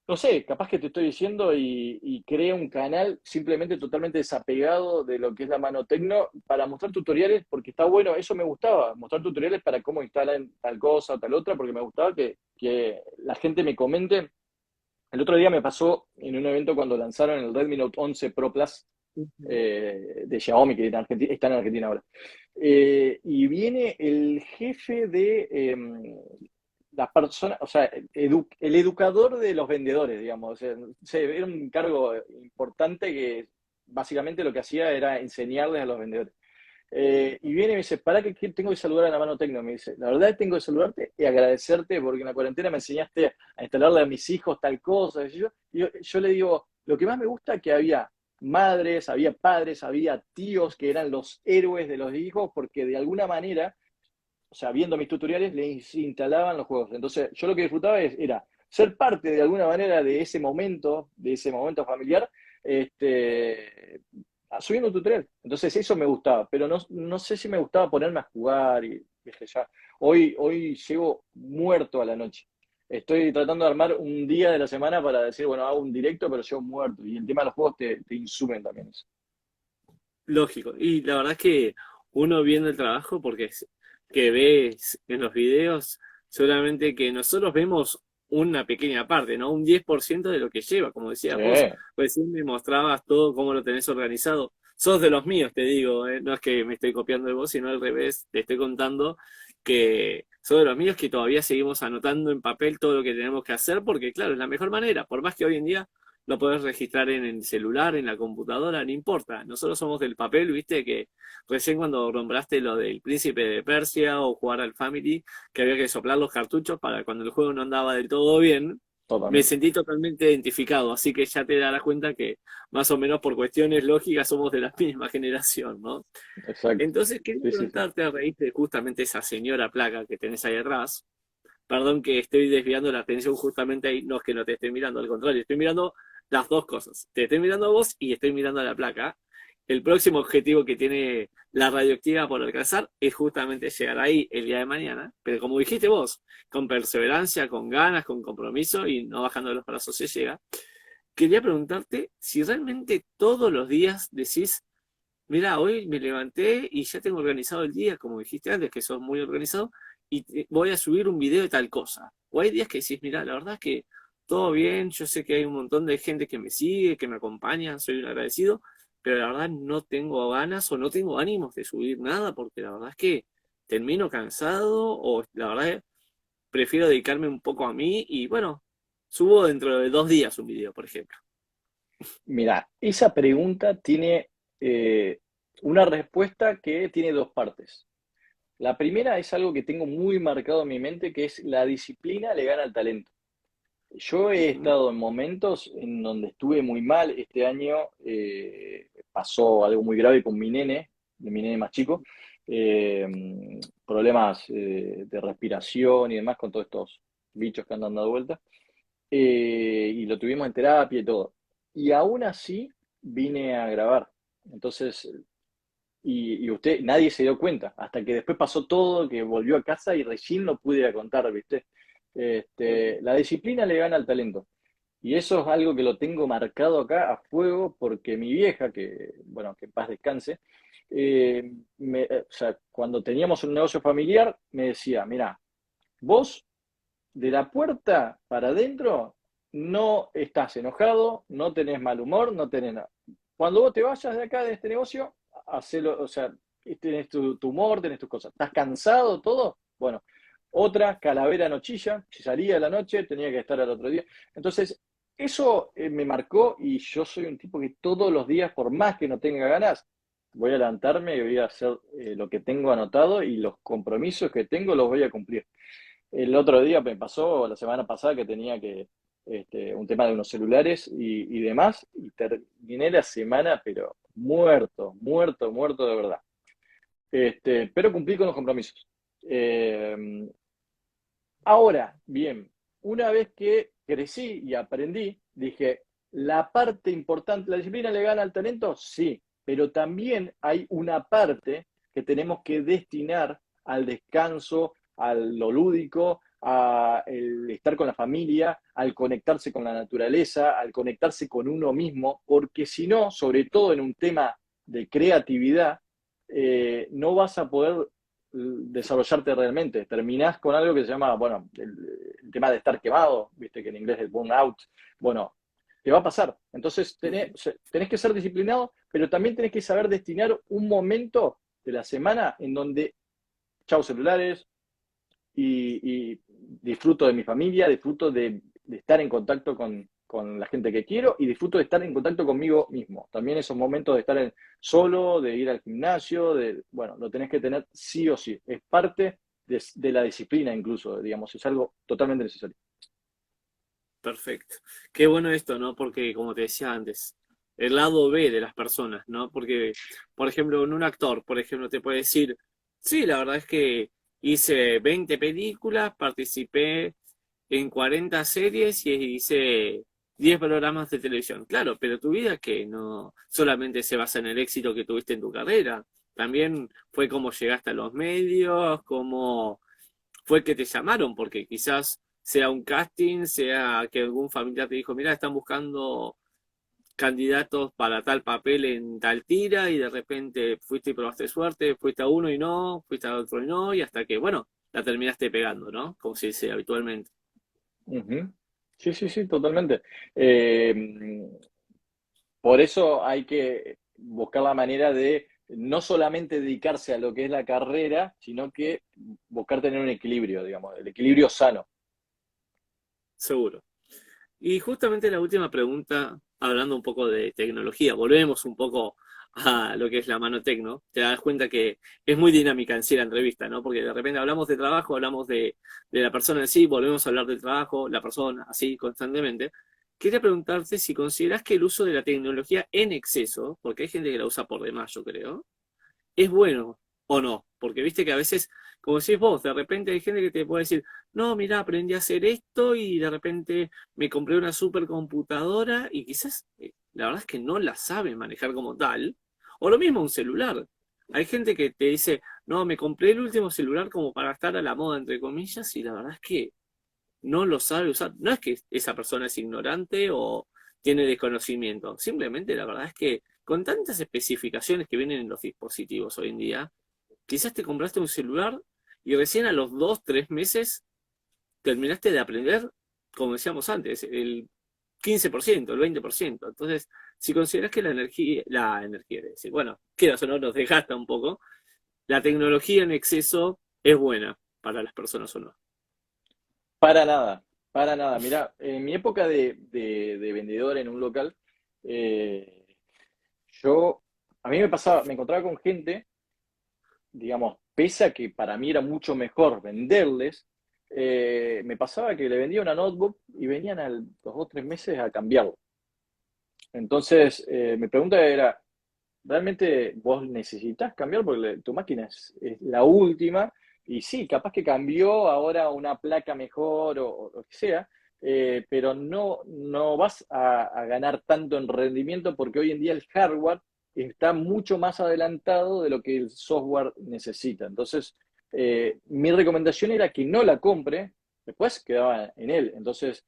no sé, capaz que te estoy diciendo y creé un canal simplemente totalmente desapegado de lo que es la mano tecno para mostrar tutoriales, porque está bueno, eso me gustaba, mostrar tutoriales para cómo instalar tal cosa o tal otra, porque me gustaba que la gente me comente. El otro día me pasó en un evento cuando lanzaron el Redmi Note 11 Pro Plus Ujú. de Xiaomi, que está en Argentina ahora. Y viene el jefe de la persona, o sea, el educador de los vendedores, digamos. O sea, era un cargo importante que básicamente lo que hacía era enseñarles a los vendedores. Y viene y me dice, ¿para qué tengo que saludar a la mano tecno? Me dice, la verdad tengo que saludarte y agradecerte porque en la cuarentena me enseñaste a instalarle a mis hijos tal cosa. Y yo le digo, lo que más me gusta es que había madres, había padres, había tíos que eran los héroes de los hijos porque de alguna manera, o sea, viendo mis tutoriales, les instalaban los juegos. Entonces, yo lo que disfrutaba era ser parte de alguna manera de ese momento familiar, este, subiendo un tutorial. Entonces, eso me gustaba, pero no sé si me gustaba ponerme a jugar y dije, ya. Hoy llego muerto a la noche. Estoy tratando de armar un día de la semana para decir, bueno, hago un directo, pero llego muerto. Y el tema de los juegos te insumen también eso. Lógico. Y la verdad es que uno viendo el trabajo, porque que ves en los videos, solamente que nosotros vemos una pequeña parte, ¿no? Un 10% de lo que lleva, como Sí, decías vos, recién me mostrabas todo cómo lo tenés organizado. Sos de los míos, te digo, ¿eh? No es que me estoy copiando de vos, sino al revés, te estoy contando que sos de los míos que todavía seguimos anotando en papel todo lo que tenemos que hacer, porque claro, es la mejor manera, por más que hoy en día lo podés registrar en el celular, en la computadora, no importa. Nosotros somos del papel, viste, que recién cuando nombraste lo del Príncipe de Persia o jugar al Family, que había que soplar los cartuchos para cuando el juego no andaba del todo bien, me totalmente. sentí totalmente identificado, así que ya te darás cuenta que más o menos por cuestiones lógicas somos de la misma generación, ¿no? Exacto. Entonces quería Sí, sí, sí. preguntarte a raíz de justamente esa señora placa que tenés ahí atrás. Perdón que estoy desviando la atención justamente ahí, no es que no te esté mirando, al contrario, estoy mirando las dos cosas. Te estoy mirando a vos y estoy mirando a la placa. El próximo objetivo que tiene la radioactiva por alcanzar es justamente llegar ahí el día de mañana, pero como dijiste vos, con perseverancia, con ganas, con compromiso y no bajando los brazos se llega. Quería preguntarte si realmente todos los días decís, mira, hoy me levanté y ya tengo organizado el día, como dijiste antes, que sos muy organizado, y voy a subir un video de tal cosa. O hay días que decís, mira, la verdad es que todo bien, yo sé que hay un montón de gente que me sigue, que me acompaña, soy un agradecido, pero la verdad no tengo ganas o no tengo ánimos de subir nada, porque la verdad es que termino cansado o la verdad es, prefiero dedicarme un poco a mí y bueno, subo dentro de 2 días un video, por ejemplo. Mira, esa pregunta tiene eh, una respuesta que tiene dos partes. La primera es algo que tengo muy marcado en mi mente, que es la disciplina le gana al talento. Yo he Ujú. estado en momentos en donde estuve muy mal. Este año pasó algo muy grave con de mi nene más chico, eh, problemas de respiración y demás con todos estos bichos que andan dando vuelta. Y lo tuvimos en terapia y todo. Y aún así vine a grabar. Entonces, nadie se dio cuenta, hasta que después pasó todo, que volvió a casa y recién lo pude ir a contar, ¿viste? La disciplina le gana al talento. Y eso es algo que lo tengo marcado acá a fuego porque mi vieja, que, bueno, que en paz descanse, o sea, cuando teníamos un negocio familiar, me decía, mira, vos de la puerta para adentro no estás enojado, no tenés mal humor, no tenés nada. Cuando vos te vayas de acá, de este negocio, hacelo, o sea, tenés tu humor, tenés tus cosas. ¿Estás cansado, todo? Bueno, otra, calavera no chilla, si salía de la noche tenía que estar al otro día. Entonces, eso me marcó y yo soy un tipo que todos los días, por más que no tenga ganas, voy a levantarme y voy a hacer lo que tengo anotado y los compromisos que tengo los voy a cumplir. El otro día me pasó, la semana pasada, que tenía un tema de unos celulares y demás, y terminé la semana, pero muerto, muerto, muerto de verdad. Pero cumplí con los compromisos. Eh, Ahora, bien, una vez que crecí y aprendí, dije, la parte importante, ¿la disciplina le gana al talento? Sí, pero también hay una parte que tenemos que destinar al descanso, a lo lúdico, a el estar con la familia, al conectarse con la naturaleza, al conectarse con uno mismo, porque si no, sobre todo en un tema de creatividad, no vas a poder desarrollarte realmente. Terminás con algo que se llama, bueno, el tema de estar quemado, viste que en inglés es burnout. Bueno, te va a pasar. Entonces tenés que ser disciplinado, pero también tenés que saber destinar un momento de la semana en donde, chau celulares, y disfruto de mi familia, disfruto de estar en contacto con la gente que quiero y disfruto de estar en contacto conmigo mismo. También esos momentos de estar solo, de ir al gimnasio, bueno, lo tenés que tener sí o sí. Es parte de la disciplina incluso, digamos, es algo totalmente necesario. Perfecto. Qué bueno esto, ¿no? Porque, como te decía antes, el lado B de las personas, ¿no? Porque, por ejemplo, en un actor, por ejemplo, te puede decir, sí, la verdad es que hice 20 películas, participé en 40 series y hice 10 programas de televisión. Claro, pero tu vida que no solamente se basa en el éxito que tuviste en tu carrera, también fue cómo llegaste a los medios, cómo fue que te llamaron, porque quizás sea un casting, sea que algún familiar te dijo, mira, están buscando candidatos para tal papel en tal tira y de repente fuiste y probaste suerte, fuiste a uno y no, fuiste a otro y no, y hasta que, bueno, la terminaste pegando, ¿no? Como se dice habitualmente. Ujú. Sí, sí, sí, totalmente. Eh, por eso hay que buscar la manera de no solamente dedicarse a lo que es la carrera, sino que buscar tener un equilibrio, digamos, el equilibrio sano. Seguro. Y justamente la última pregunta, hablando un poco de tecnología, volvemos un poco a lo que es la mano tecno, te das cuenta que es muy dinámica en sí la entrevista, ¿no? Porque de repente hablamos de trabajo, hablamos de la persona en sí, volvemos a hablar del trabajo, la persona, así constantemente. Quería preguntarte si consideras que el uso de la tecnología en exceso, porque hay gente que la usa por demás, yo creo, es bueno o no, porque viste que a veces, como decís vos, de repente hay gente que te puede decir, no, mira, aprendí a hacer esto y de repente me compré una supercomputadora y quizás la verdad es que no la sabe manejar como tal, o lo mismo un celular. Hay gente que te dice, no, me compré el último celular como para estar a la moda, entre comillas, y la verdad es que no lo sabe usar. No es que esa persona es ignorante o tiene desconocimiento. Simplemente la verdad es que con tantas especificaciones que vienen en los dispositivos hoy en día, quizás te compraste un celular y recién a los 2, 3 meses terminaste de aprender, como decíamos antes, el 15%, el 20%. Entonces, si consideras que la energía, es decir, bueno, quieras o no, nos desgasta un poco, la tecnología en exceso es buena para las personas o no. Para nada, para nada. Mira, en mi época de vendedor en un local, eh, a mí me pasaba, me encontraba con gente, digamos, pese a que para mí era mucho mejor venderles, me pasaba que le vendía una notebook y venían a los 2 o 3 meses a cambiarlo. Entonces, mi pregunta era, ¿realmente vos necesitas cambiar? Porque tu máquina es la última y sí, capaz que cambió ahora a una placa mejor o lo que sea, pero no vas a ganar tanto en rendimiento porque hoy en día el hardware está mucho más adelantado de lo que el software necesita. Entonces, mi recomendación era que no la compre, después quedaba en él. Entonces,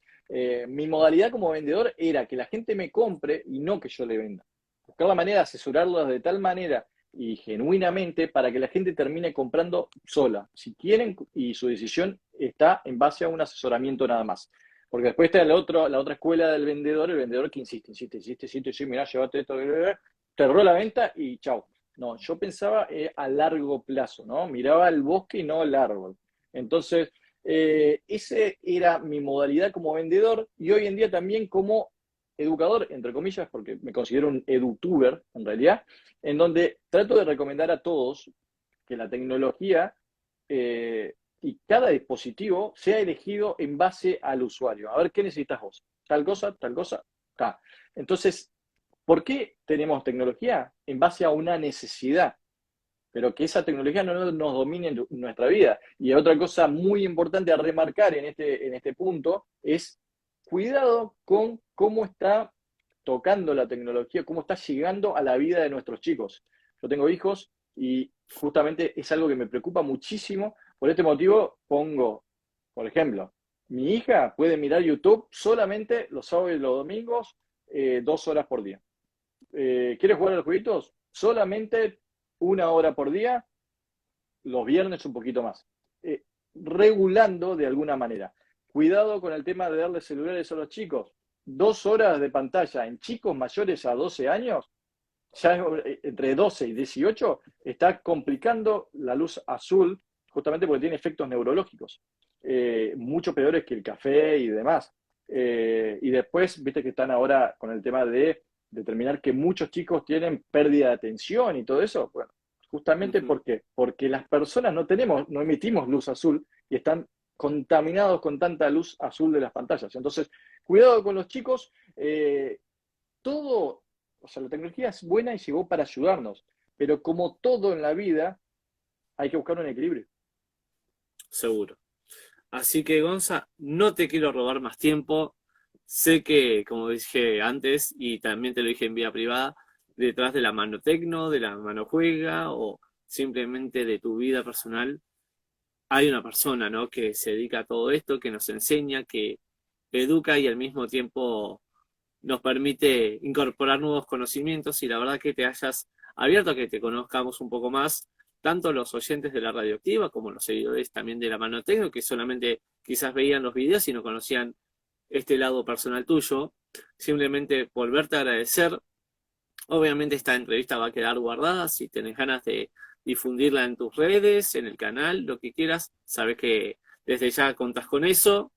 mi modalidad como vendedor era que la gente me compre y no que yo le venda. Buscar la manera de asesorarlos de tal manera y genuinamente para que la gente termine comprando sola, si quieren, y su decisión está en base a un asesoramiento nada más. Porque después está la otra escuela del vendedor, el vendedor que insiste, insiste, insiste, insiste, sí, mirá, llévate esto, cerró la venta y chau. No, yo pensaba a largo plazo, ¿no? Miraba el bosque y no el árbol. Entonces, esa era mi modalidad como vendedor y hoy en día también como educador, entre comillas, porque me considero un edutuber en realidad, en donde trato de recomendar a todos que la tecnología y cada dispositivo sea elegido en base al usuario. A ver, ¿qué necesitas vos? Tal cosa, acá. Entonces, ¿por qué tenemos tecnología? En base a una necesidad, pero que esa tecnología no nos domine en nuestra vida. Y otra cosa muy importante a remarcar en este punto es cuidado con cómo está tocando la tecnología, cómo está llegando a la vida de nuestros chicos. Yo tengo hijos y justamente es algo que me preocupa muchísimo. Por este motivo pongo Por ejemplo, mi hija puede mirar YouTube solamente los sábados y los domingos, 2 horas por día. ¿Quiere jugar a los jueguitos? Solamente 1 hora por día, los viernes un poquito más. Regulando de alguna manera. Cuidado con el tema de darle celulares a los chicos. 2 horas de pantalla en chicos mayores a 12 años, ya entre 12 y 18, está complicando la luz azul, justamente porque tiene efectos neurológicos, mucho peores que el café y demás. Y después, viste que están ahora con el tema de determinar que muchos chicos tienen pérdida de atención y todo eso. Bueno, justamente porque las personas no emitimos luz azul y están contaminados con tanta luz azul de las pantallas. Entonces, cuidado con los chicos. Todo, o sea, la tecnología es buena y llegó para ayudarnos, pero como todo en la vida, hay que buscar un equilibrio. Seguro. Así que, Gonza, no te quiero robar más tiempo. Sé que, como dije antes, y también te lo dije en vía privada, detrás de la mano tecno, de la mano juega o simplemente de tu vida personal, hay una persona, ¿no? Que se dedica a todo esto, que nos enseña, que educa y al mismo tiempo nos permite incorporar nuevos conocimientos y la verdad que te hayas abierto a que te conozcamos un poco más, tanto los oyentes de la radioactiva como los seguidores también de la mano tecno, que solamente quizás veían los videos y no conocían este lado personal tuyo. Simplemente volverte a agradecer. Obviamente esta entrevista va a quedar guardada. Si tenés ganas de difundirla en tus redes, en el canal, lo que quieras, sabes que desde ya contás con eso.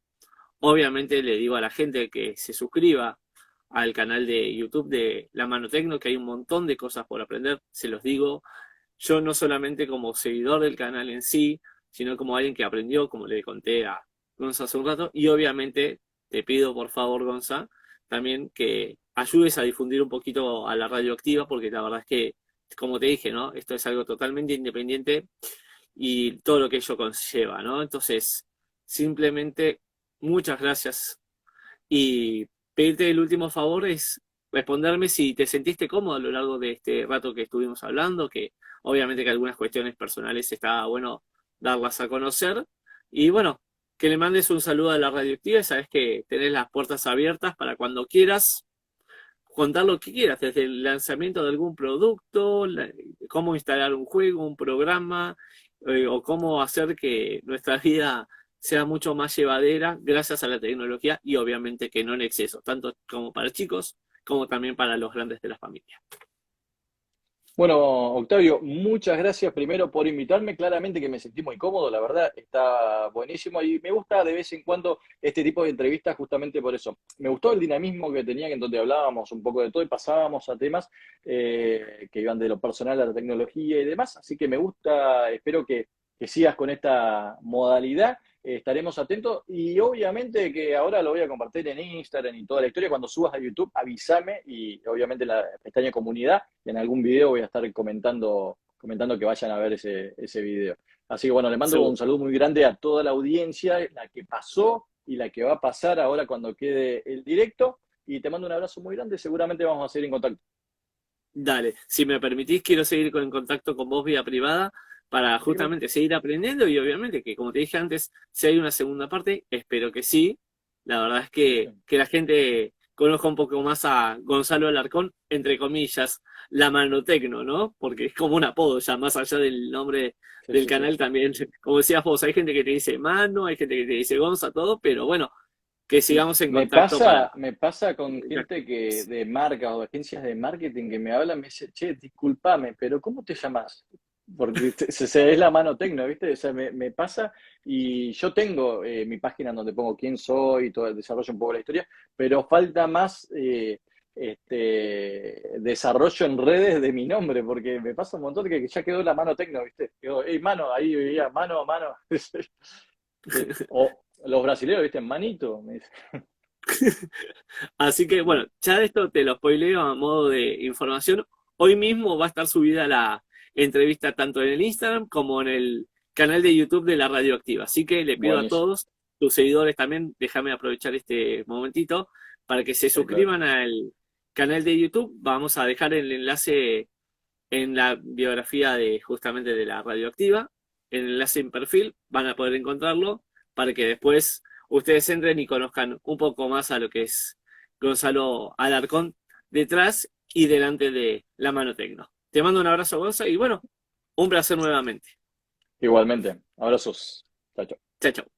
Obviamente le digo a la gente que se suscriba al canal de YouTube de La Mano Tecno, que hay un montón de cosas por aprender, se los digo. Yo no solamente como seguidor del canal en sí, sino como alguien que aprendió, como le conté a Gonza hace un rato, y obviamente te pido por favor, Gonza, también que ayudes a difundir un poquito a la radioactiva, porque la verdad es que, como te dije, ¿no? Esto es algo totalmente independiente y todo lo que ello conlleva, ¿no? Entonces, simplemente muchas gracias y pedirte el último favor es responderme si te sentiste cómodo a lo largo de este rato que estuvimos hablando, que obviamente que algunas cuestiones personales está bueno darlas a conocer. Y bueno, que le mandes un saludo a la radioactiva y sabes que tenés las puertas abiertas para cuando quieras contar lo que quieras, desde el lanzamiento de algún producto, cómo instalar un juego, un programa, o cómo hacer que nuestra vida sea mucho más llevadera gracias a la tecnología y obviamente que no en exceso, tanto como para chicos como también para los grandes de la familia. Bueno, Octavio, muchas gracias primero por invitarme. Claramente que me sentí muy cómodo, la verdad, está buenísimo y me gusta de vez en cuando este tipo de entrevistas justamente por eso. Me gustó el dinamismo que tenía, en donde hablábamos un poco de todo y pasábamos a temas que iban de lo personal a la tecnología y demás. Así que me gusta, espero que sigas con esta modalidad. Estaremos atentos y obviamente que ahora lo voy a compartir en Instagram y toda la historia. Cuando subas a YouTube, avísame y obviamente en la pestaña comunidad y en algún video voy a estar comentando que vayan a ver ese video. Así que bueno, le mando un Seguro. saludo muy grande a toda la audiencia, la que pasó y la que va a pasar ahora cuando quede el directo. Y te mando un abrazo muy grande, seguramente vamos a seguir en contacto. Dale, si me permitís, quiero seguir en contacto con vos vía privada para Sí, claro. justamente seguir aprendiendo y obviamente que, como te dije antes, si hay una segunda parte, espero que sí. La verdad es que la gente conozca un poco más a Gonzalo Alarcón, entre comillas, la mano tecno, ¿no? Porque es como un apodo ya, más allá del nombre Sí, del sí, sí. canal también. Como decías vos, hay gente que te dice mano, hay gente que te dice Gonza, todo, pero bueno, que sigamos en Me contacto para... pasa, me pasa con gente que de marcas o de agencias de marketing que me hablan, me dice, che, discúlpame, pero ¿cómo te llamas? Porque es la mano tecno, ¿viste? O sea, me pasa y yo tengo mi página donde pongo quién soy y todo, desarrollo un poco la historia, pero falta más desarrollo en redes de mi nombre, porque me pasa un montón que ya quedó la mano tecno, ¿viste? Quedó, hey, mano, ahí veía, mano a mano. O los brasileños, ¿viste? Manito, me dicen. Así que bueno, ya de esto te lo spoileo a modo de información. Hoy mismo va a estar subida la entrevista tanto en el Instagram como en el canal de YouTube de la Radioactiva. Así que le pido a Buenísimo. todos, tus seguidores también, déjame aprovechar este momentito para que se Sí, claro. suscriban al canal de YouTube. Vamos a dejar el enlace en la biografía de justamente de la Radioactiva, el enlace en perfil, van a poder encontrarlo. para que después ustedes entren y conozcan un poco más a lo que es Gonzalo Alarcón detrás y delante de la Mano Tecno. Te mando un abrazo, Gonzalo, y bueno, un placer nuevamente. Igualmente, abrazos. Chao, chao. Chao, chao.